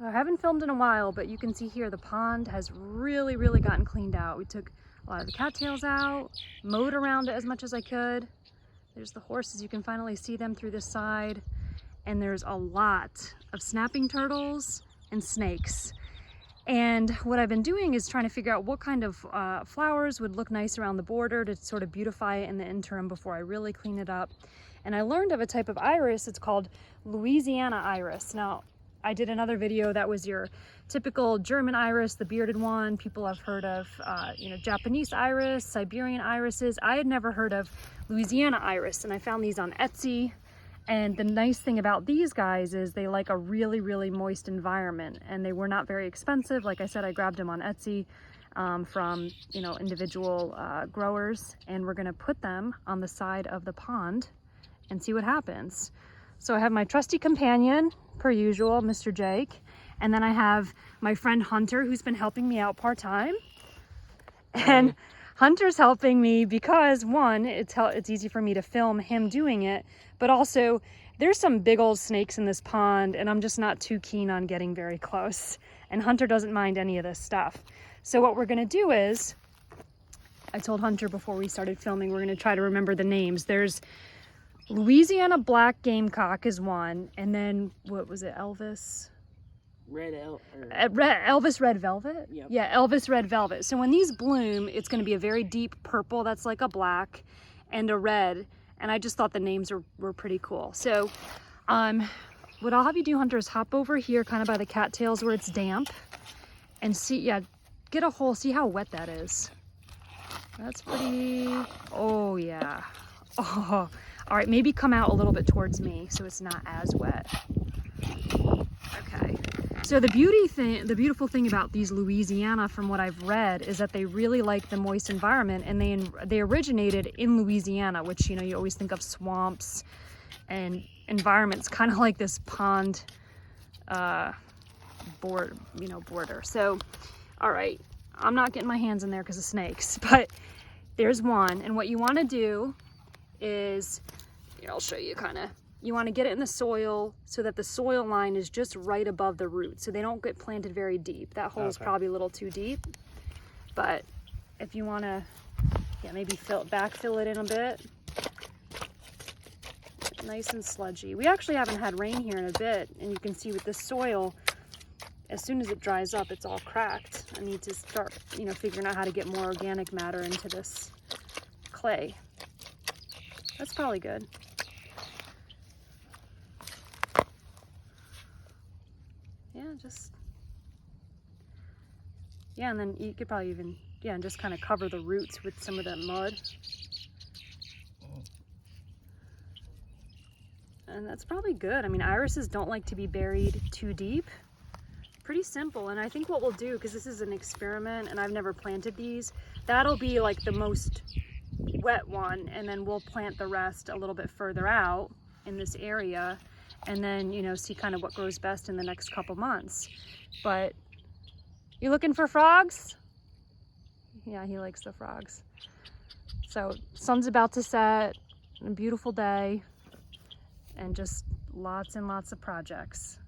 I haven't filmed in a while, but you can see here the pond has really gotten cleaned out. We took a lot of the cattails out, mowed around it as much as I could. There's the horses, you can finally see them through this side. And there's a lot of snapping turtles and snakes. And what I've been doing is trying to figure out what kind of flowers would look nice around the border to sort of beautify it in the interim before I really clean it up. And I learned of a type of iris, it's called Louisiana iris. Now, I did another video that was your typical German iris, the bearded one. People have heard of, Japanese iris, Siberian irises. I had never heard of Louisiana iris, and I found these on Etsy. And the nice thing about these guys is they like a really moist environment, and they were not very expensive. Like I said, I grabbed them on Etsy from, individual growers, and we're gonna put them on the side of the pond and see what happens. So I have my trusty companion, per usual, Mr. Jake. And then I have my friend Hunter, who's been helping me out part-time. And Hunter's helping me because, one, it's easy for me to film him doing it, but also there's some big old snakes in this pond, and I'm just not too keen on getting very close. And Hunter doesn't mind any of this stuff. So what we're gonna do is, I told Hunter before we started filming, we're gonna try to remember the names. There's Louisiana black gamecock is one, and then what was it, Elvis? Elvis red velvet? Yep. Yeah, Elvis red velvet. So when these bloom, it's going to be a very deep purple that's like a black and a red, and I just thought the names were pretty cool. So what I'll have you do, Hunter, is hop over here kind of by the cattails where it's damp and see, get a hole, see how wet that is. That's pretty, oh yeah. Oh, all right, maybe come out a little bit towards me so it's not as wet. Okay, so the beautiful thing about these Louisiana, from what I've read, is that they really like the moist environment, and they originated in Louisiana, which, you always think of swamps and environments kind of like this pond border. So, all right, I'm not getting my hands in there because of snakes, but there's one, and what you want to do is, here, I'll show you kind of, you want to get it in the soil so that the soil line is just right above the roots, so they don't get planted very deep. That hole is probably a little too deep, but if you want to, maybe backfill it in a bit. Nice and sludgy. We actually haven't had rain here in a bit, and you can see with this soil, as soon as it dries up, it's all cracked. I need to start, figuring out how to get more organic matter into this clay. That's probably good. And then you could probably even, and just kind of cover the roots with some of that mud. And that's probably good. I mean, irises don't like to be buried too deep. Pretty simple. And I think what we'll do, because this is an experiment and I've never planted these, that'll be like the most wet one, and then we'll plant the rest a little bit further out in this area, and then see kind of what grows best in the next couple months. But you looking for frogs? Yeah, he likes the frogs. So sun's about to set, a beautiful day, and just lots and lots of projects.